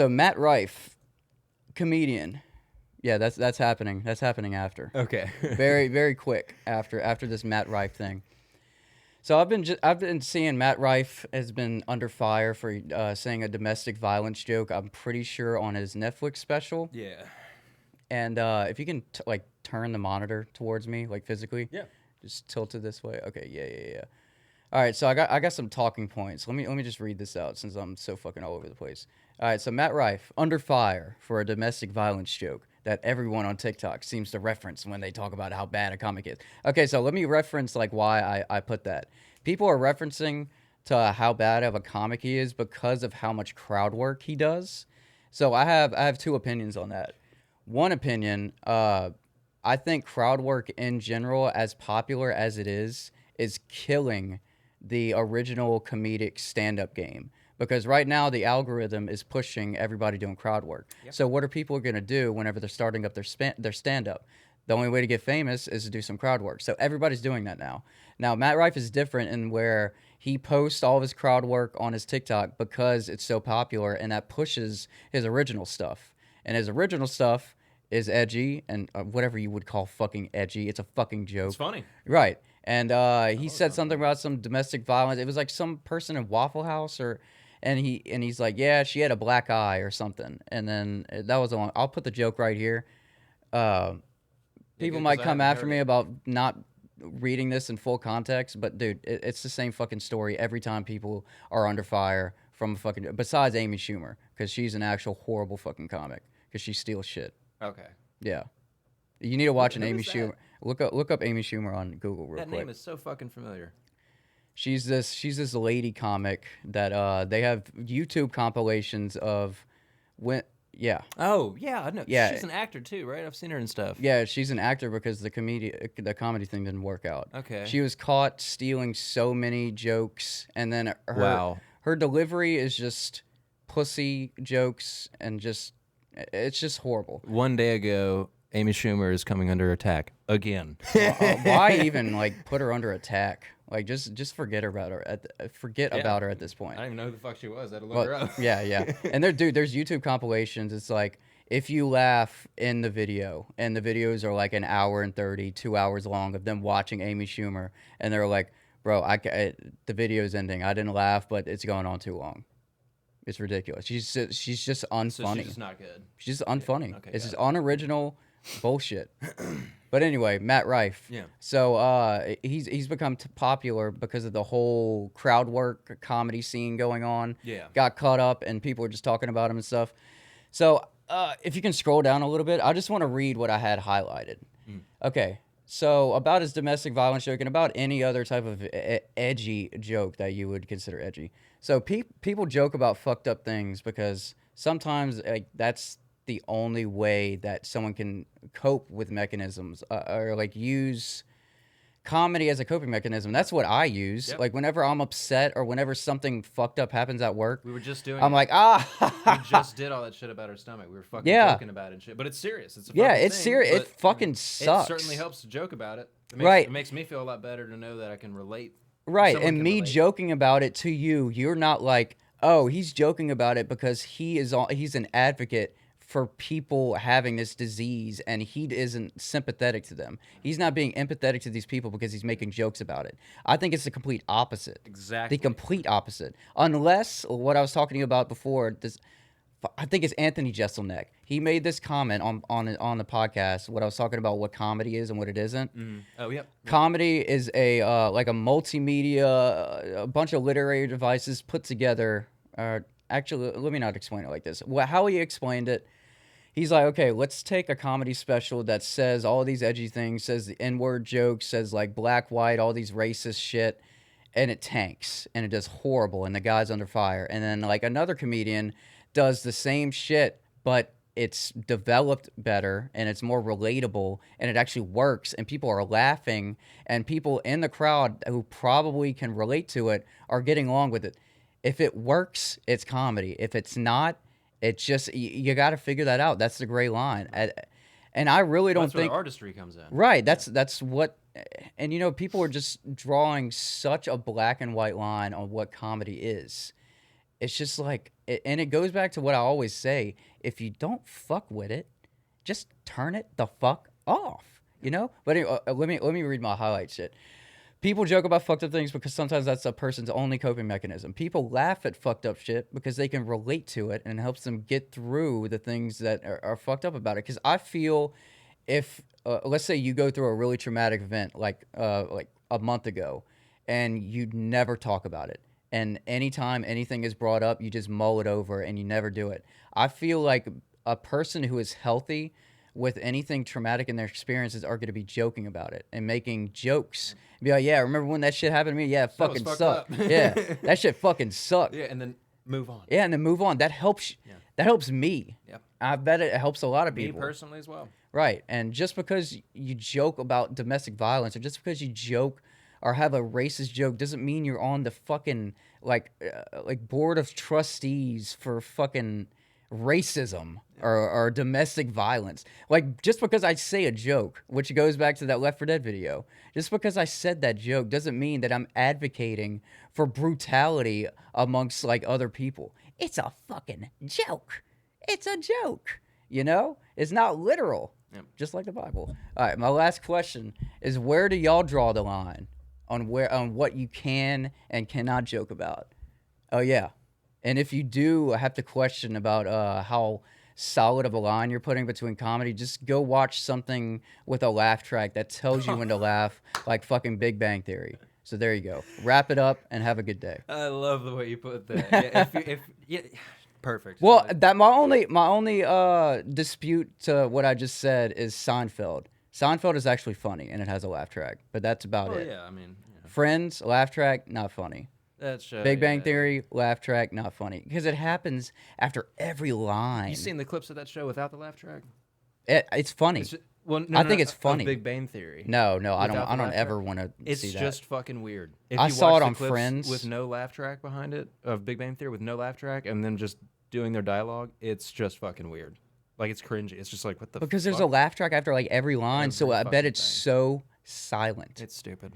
so Matt Rife, comedian. Yeah, that's happening. That's happening after. Okay. Very, very quick after this Matt Rife thing. So I've been seeing Matt Rife has been under fire for saying a domestic violence joke. I'm pretty sure on his Netflix special. Yeah. And if you can like turn the monitor towards me, like physically, Yeah. just tilt it this way. Okay, yeah. All right, so I got some talking points. Let me just read this out since I'm so fucking all over the place. All right, so Matt Rife under fire for a domestic violence joke that everyone on TikTok seems to reference when they talk about how bad a comic is. Okay, so let me reference like why I put that. People are referencing to how bad of a comic he is because of how much crowd work he does. So I have two opinions on that. One opinion, I think crowd work in general, as popular as it is killing the original comedic stand-up game. Because right now the algorithm is pushing everybody doing crowd work. Yep. So what are people going to do whenever they're starting up their stand-up? The only way to get famous is to do some crowd work. So everybody's doing that now. Now Matt Rife is different in where he posts all of his crowd work on his TikTok because it's so popular, and that pushes his original stuff. And his original stuff is edgy and whatever you would call fucking edgy. It's a fucking joke. It's funny. Right. And he said something about some domestic violence. It was like some person in Waffle House and he's like, yeah, she had a black eye or something. And then that was the one. I'll put the joke right here. People might come after me about not reading this in full context, but dude, it's the same fucking story every time people are under fire from a fucking, besides Amy Schumer, because she's an actual horrible fucking comic because she steals shit. Okay. Yeah. You need to watch an Who Amy is that? Schumer. Look up Amy Schumer on Google real That quick. name is so fucking familiar. She's this lady comic that they have YouTube compilations of when yeah. Oh, yeah, I know. Yeah. She's an actor too, right? I've seen her and stuff. Yeah, she's an actor because the comedy thing didn't work out. Okay. She was caught stealing so many jokes, and then Wow. her delivery is just pussy jokes and it's just horrible. One day ago, Amy Schumer is coming under attack again. Why even like put her under attack? Like just forget about her about her at this point. I don't even know who the fuck she was. I had to look her up. Yeah. And there's YouTube compilations. It's like if you laugh in the video, and the videos are like an hour and 30, 2 hours long of them watching Amy Schumer, and they're like, bro, the video's ending. I didn't laugh, but it's going on too long. It's ridiculous. She's just unfunny. So she's just not good. She's just unfunny. Okay, It's just got unoriginal bullshit. But anyway, Matt Rife. Yeah. So he's become popular because of the whole crowd work comedy scene going on. Yeah. Got caught up, and people were just talking about him and stuff. So if you can scroll down a little bit, I just want to read what I had highlighted. Okay. So about his domestic violence joke and about any other type of edgy joke that you would consider edgy. So people joke about fucked up things because sometimes like that's the only way that someone can cope with mechanisms or like use comedy as a coping mechanism. That's what I use. Yep. Like whenever I'm upset or whenever something fucked up happens at work, We were just doing I'm it. like, We just did all that shit about our stomach. We were fucking Yeah. joking about it and shit. But it's serious. It's a yeah, fucking it's thing, serious. It but fucking It sucks. certainly helps to joke about it. Right. It makes me feel a lot better to know that I can relate. Right, Someone and can me relate. joking about it to you, you're not like, oh, he's joking about it because he's an advocate for people having this disease, and he isn't sympathetic to them. He's not being empathetic to these people because he's making jokes about it. I think it's the complete opposite. Exactly. The complete opposite. Unless what I was talking to you about before, I think it's Anthony Jeselnik. He made this comment on the podcast. What I was talking about, what comedy is and what it isn't. Oh, yep. Comedy is a like a multimedia, a bunch of literary devices put together. Actually, let me not explain it like this. How he explained it, he's like, okay, let's take a comedy special that says all these edgy things, says the N-word jokes, says like black, white, all these racist shit, and it tanks, and it does horrible, and the guy's under fire. And then like another comedian does the same shit, but it's developed better and it's more relatable and it actually works and people are laughing and people in the crowd who probably can relate to it are getting along with it. If it works, it's comedy. If it's not, it's just you got to figure that out. That's the gray line. And I really don't That's where think the artistry comes in. right. That's what. And you know, people are just drawing such a black and white line on what comedy is. It's just like and it goes back to what I always say: if you don't fuck with it, just turn it the fuck off. You know. But anyway, let me read my highlight shit. People joke about fucked up things because sometimes that's a person's only coping mechanism. People laugh at fucked up shit because they can relate to it and it helps them get through the things that are fucked up about it. Because I feel if, let's say you go through a really traumatic event like a month ago and you never talk about it. And anytime anything is brought up, you just mull it over and you never do it. I feel like a person who is healthy with anything traumatic in their experiences are going to be joking about it and making jokes. Be like, yeah, remember when that shit happened to me? Yeah, it fucking sucked. Yeah, that shit fucking sucked. Yeah, and then move on. Yeah, and then move on. That helps. Yeah. That helps me. Yep. I bet it helps a lot of people. Me personally as well. Right, and just because you joke about domestic violence, or just because you joke or have a racist joke, doesn't mean you're on the fucking like board of trustees for fucking racism or domestic violence. Like, just because I say a joke, which goes back to that Left 4 Dead video, just because I said that joke doesn't mean that I'm advocating for brutality amongst like other people. It's a fucking joke. It's a joke. You know? It's not literal. Yep. Just like the Bible. All right, my last question is, where do y'all draw the line on what you can and cannot joke about? Oh yeah. And if you do have to question about how solid of a line you're putting between comedy, just go watch something with a laugh track that tells you when to laugh, like fucking Big Bang Theory. So there you go. Wrap it up and have a good day. I love the way you put that. Yeah, perfect. Well, that my only dispute to what I just said is Seinfeld. Seinfeld is actually funny and it has a laugh track, but that's about it. Yeah, I mean, yeah. Friends, laugh track, not funny. That's Big Bang Theory, laugh track, not funny. Because it happens after every line. You seen the clips of that show without the laugh track? It's funny. I think it's funny. Big Bang Theory. No, I don't ever want to see that. It's just fucking weird. If I you saw watch it on the clips Friends with no laugh track behind it, of Big Bang Theory with no laugh track, and then just doing their dialogue, it's just fucking weird. Like, it's cringy. It's just like, what the fuck? Because there's a laugh track after like every line, so I bet it's so silent. It's stupid.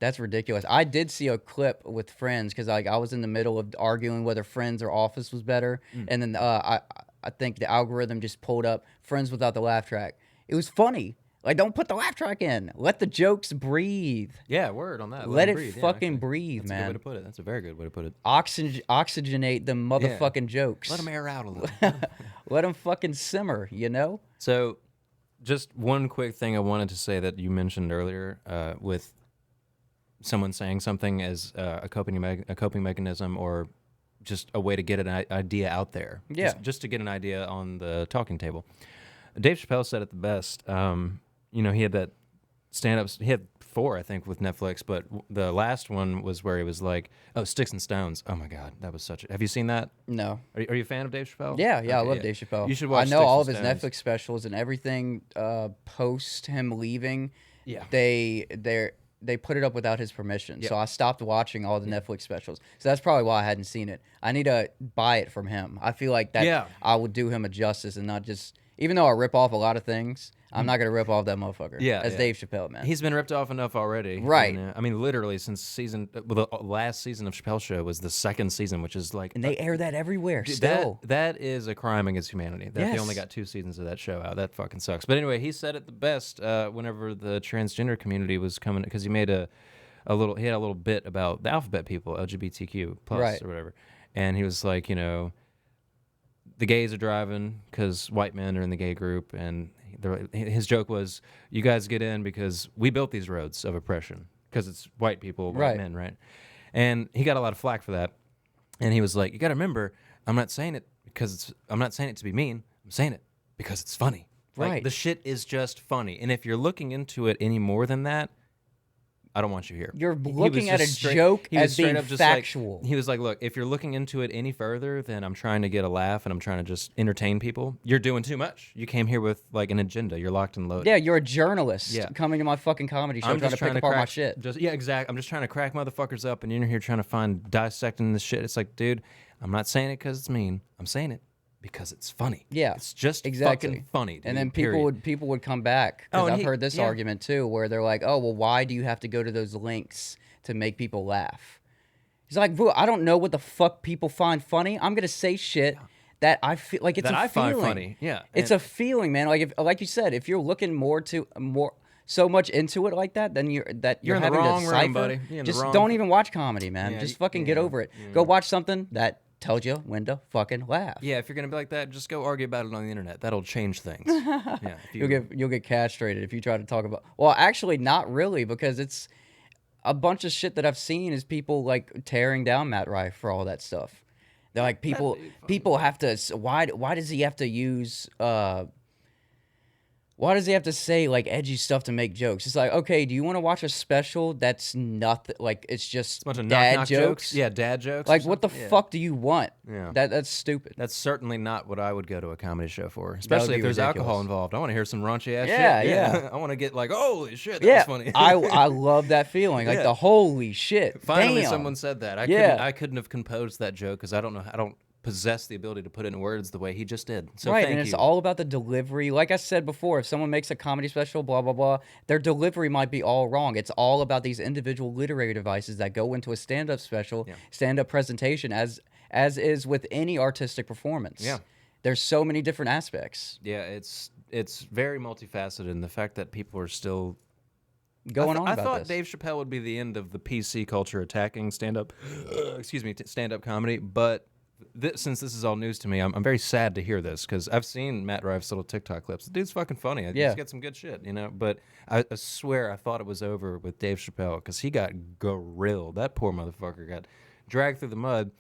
That's ridiculous. I did see a clip with Friends because like I was in the middle of arguing whether Friends or Office was better, and then I think the algorithm just pulled up Friends without the laugh track. It was funny. Like, don't put the laugh track in. Let the jokes breathe. Yeah, word on that. Let it fucking breathe, man. That's a good way to put it. That's a very good way to put it. Oxygenate the motherfucking jokes. Let them air out a little. Let them fucking simmer, you know? So, just one quick thing I wanted to say that you mentioned earlier with someone saying something as a coping mechanism or just a way to get an idea out there. Yeah. Just to get an idea on the talking table. Dave Chappelle said it the best. He had that stand-ups. He had 4, I think, with Netflix, but the last one was where he was like, "Oh, Sticks and Stones." Oh my God, that was such. Have you seen that? No. Are you a fan of Dave Chappelle? Yeah, I love Dave Chappelle. You should watch. I know Sticks all and of his Stones. Netflix specials and everything. Post him leaving, Yeah. They put it up without his permission. So I stopped watching all the Netflix specials. So that's probably why I hadn't seen it. I need to buy it from him. I feel like that I would do him a justice and not just. Even though I rip off a lot of things, I'm not going to rip off that motherfucker. Yeah. That's Dave Chappelle, man. He's been ripped off enough already. Right. And, I mean, literally since the last season of Chappelle's Show was the 2nd season, which is like... And they air that everywhere still. That is a crime against humanity. That They Yes. only got 2 seasons of that show out. That fucking sucks. But anyway, he said it the best whenever the transgender community was coming, because he made he had a little bit about the alphabet people, LGBTQ plus or whatever. And he was like, the gays are driving because white men are in the gay group, and his joke was, you guys get in because we built these roads of oppression because it's white people, white men, right? And he got a lot of flack for that, and he was like, you got to remember, I'm not saying it to be mean, I'm saying it because it's funny. Like, the shit is just funny, and if you're looking into it any more than that, I don't want you here. You're looking at a joke as being factual. He was like, look, if you're looking into it any further, then I'm trying to get a laugh and I'm trying to just entertain people. You're doing too much. You came here with like an agenda. You're locked and loaded. Yeah, you're a journalist coming to my fucking comedy show trying to pick apart my shit. Exactly. I'm just trying to crack motherfuckers up, and you're here trying to find dissecting this shit. It's like, dude, I'm not saying it because it's mean. I'm saying it because it's funny. Yeah, it's just fucking funny. Dude, and then people would come back, because I've heard this argument too, where they're like, oh, well, why do you have to go to those links to make people laugh? He's like, "Bro, I don't know what the fuck people find funny. I'm gonna say shit that I feel like it's that a I feeling. find funny. Yeah, It's a feeling, man. Like like you said, if you're looking more so much into it like that, then you're in the having to wrong room, decipher. buddy. You're in the Just wrong. don't even watch comedy, man. Yeah, Just fucking get yeah, over it. yeah. Go watch something that tells you when to fucking laugh. Yeah, if you're gonna be like that, just go argue about it on the internet. That'll change things. Yeah, if You'll get castrated if you try to talk about. Well, actually, not really, because it's a bunch of shit that I've seen is people like tearing down Matt Rife for all that stuff. They're like people have to. Why does he have to use why does he have to say like edgy stuff to make jokes? It's like, okay, do you want to watch a special that's nothing, like it's just a bunch of dad knock jokes? Yeah, dad jokes. Like what the fuck do you want? Yeah. That's stupid. That's certainly not what I would go to a comedy show for, would especially be if there's alcohol ridiculous. involved. I want to hear some raunchy ass Yeah, shit. yeah. I want to get like, holy shit, that Yeah, was funny. I love that feeling, like Yeah. the holy shit. Finally, Damn. someone said that. Yeah. I couldn't have composed that joke because I don't possess the ability to put it in words the way he just did. So Right, thank and it's you. all about the delivery. Like I said before, if someone makes a comedy special, blah blah blah, their delivery might be all wrong. It's all about these individual literary devices that go into a stand-up special, stand-up presentation, as is with any artistic performance. Yeah. There's so many different aspects Yeah, it's very multifaceted, and the fact that people are still going on I about thought this. Dave Chappelle would be the end of the PC culture attacking stand-up, stand-up comedy, but since this is all news to me, I'm very sad to hear this because I've seen Matt Rife's little TikTok clips. The dude's fucking funny. Yeah. He's got some good shit, But I swear I thought it was over with Dave Chappelle because he got grilled. That poor motherfucker got dragged through the mud.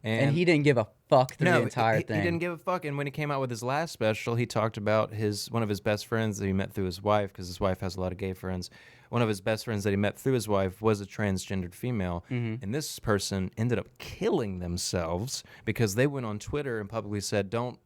And he didn't give a fuck through the entire thing. He didn't give a fuck. And when he came out with his last special, he talked about one of his best friends that he met through his wife, because his wife has a lot of gay friends. One of his best friends that he met through his wife was a transgendered female. And this person ended up killing themselves because they went on Twitter and publicly said, don't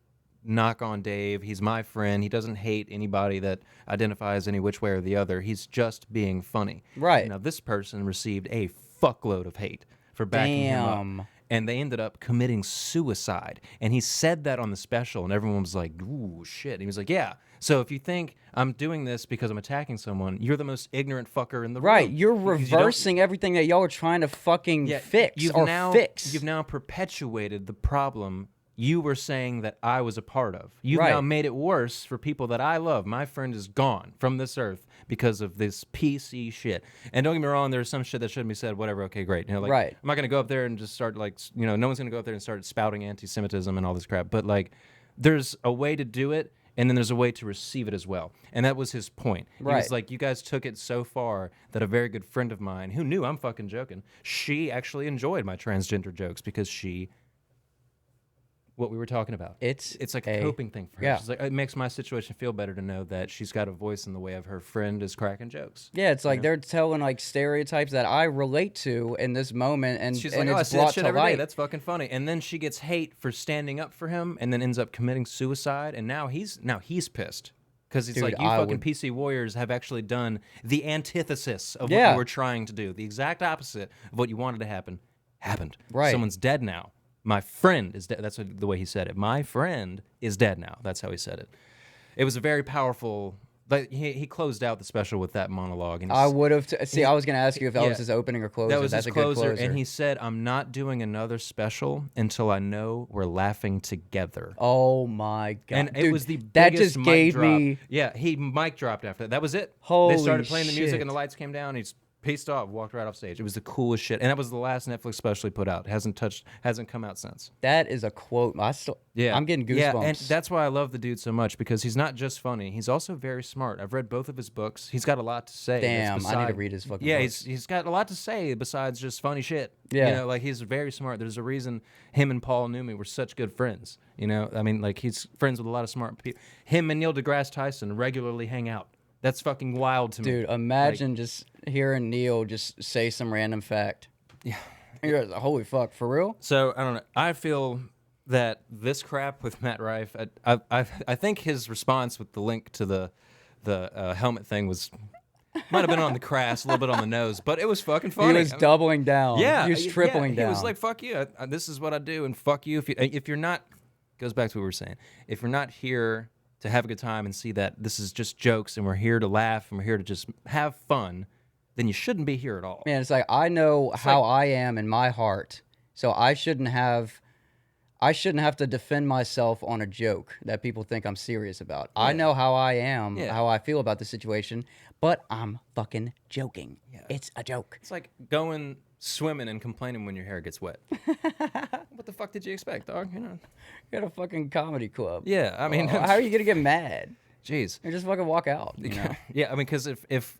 knock on Dave. He's my friend. He doesn't hate anybody that identifies any which way or the other. He's just being funny. Right. Now, this person received a fuckload of hate for backing him up. And they ended up committing suicide. And he said that on the special, and everyone was like, ooh, shit. And he was like, yeah. So if you think I'm doing this because I'm attacking someone, you're the most ignorant fucker in the room. Right, you're Because you reversing everything that y'all are trying to fucking fix You've now perpetuated the problem you were saying that I was a part of. You've now made it worse for people that I love. My friend is gone from this earth because of this PC shit. And don't get me wrong, there's some shit that shouldn't be said. Whatever, okay, great. I'm not going to go up there and just start no one's going to go up there and start spouting anti-Semitism and all this crap. But there's a way to do it, and then there's a way to receive it as well. And that was his point. He was like, you guys took it so far that a very good friend of mine, who knew I'm fucking joking, she actually enjoyed my transgender jokes because what we were talking about. It's like a coping thing for her. Yeah. She's like, it makes my situation feel better to know that she's got a voice in the way of her friend is cracking jokes. Yeah, it's like they're telling like stereotypes that I relate to in this moment, and she's and like, it's I see that brought shit to every day. light. That's fucking funny. And then she gets hate for standing up for him, and then ends up committing suicide. And now he's pissed. Because it's like, you fucking PC warriors have actually done the antithesis of what you were trying to do. The exact opposite of what you wanted to happen happened. Right. Someone's dead now. My friend is dead. That's the way he said it. My friend is dead now. That's how he said it. It was a very powerful... Like he closed out the special with that monologue. And I would have... I was going to ask you if that was his opening or closer. That was That's his a good closer. And he said, I'm not doing another special until I know we're laughing together. Oh, my God. And Dude, it was the that biggest just gave mic drop. me... Yeah, he mic dropped after that. That was it. Holy They started playing the music shit. and the lights came down. He's paced off, walked right off stage. It was the coolest shit. And that was the last Netflix special he put out. Hasn't come out since. That is a quote. I'm getting goosebumps. Yeah, and that's why I love the dude so much, because he's not just funny. He's also very smart. I've read both of his books. He's got a lot to say. Damn, I need to read his fucking books. He's got a lot to say besides just funny shit. Yeah. He's very smart. There's a reason him and Paul Newman were such good friends. I mean, he's friends with a lot of smart people. Him and Neil deGrasse Tyson regularly hang out. That's fucking wild to me. Dude, imagine just hearing Neil just say some random fact. Yeah. You're like, holy fuck, for real? So, I don't know. I feel that this crap with Matt Rife, I think his response with the link to the helmet thing might have been on the crass, a little bit on the nose, but it was fucking funny. He was doubling down. Yeah. He was tripling down. He was like, fuck you. This is what I do, and fuck you. If you're not, goes back to what we were saying. If you're not here to have a good time and see that this is just jokes and we're here to laugh and we're here to just have fun, then you shouldn't be here at all. Man, it's like I know It's how like, I am in my heart, so I shouldn't have to defend myself on a joke that people think I'm serious about. I Yeah. know how I am, Yeah. how I feel about the situation, but I'm fucking joking. Yeah. It's a joke. it's like going swimming and complaining when your hair gets wet. What the fuck did you expect, dog? You know. You got a fucking comedy club. Yeah, I mean, How are you gonna get mad? jeez. You just fucking walk out. You know? Yeah, I mean, because if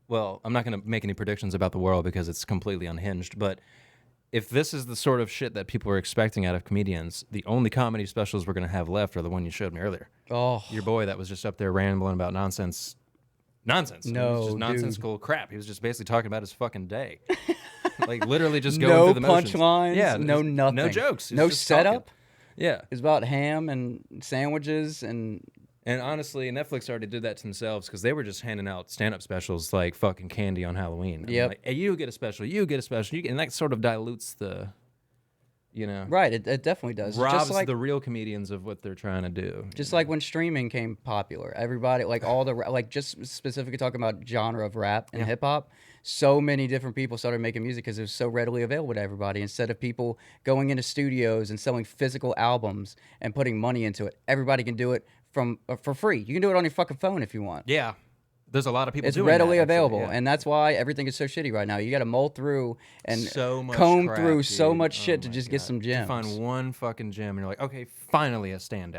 well, I'm not going to make any predictions about the world because it's completely unhinged, but if this is the sort of shit that people are expecting out of comedians, the only comedy specials we're going to have left are the one you showed me earlier. Oh, Your boy that was just up there rambling about nonsense. Nonsense. I mean, it was No, just dude. nonsensical crap. He was just basically talking about his fucking day. Like literally just no going through the motions. punchlines. Yeah, no nothing. No jokes. He was No just setup. talking. Yeah. It's about ham and sandwiches and And honestly, Netflix already did that to themselves because they were just handing out stand-up specials like fucking candy on Halloween. I mean, Yep. like, hey, you get a special, you get a special, and that sort of dilutes the, you know, right. It definitely does. robs Just like the real comedians of what they're trying to do. just like when streaming came popular, everybody like all the like just specifically talking about genre of rap and hip hop. So many different people started making music because it was so readily available to everybody. Instead of people going into studios and selling physical albums and putting money into it, everybody can do it from for free. You can do it on your fucking phone if you want. Yeah, there's a lot of people. It's doing readily that, actually, available, yeah. and that's why everything is so shitty right now. You got to mull through and So much comb crap, through so dude. much shit Oh to my just get God. some To gems. find one fucking gem, and you're like, okay, finally a standout.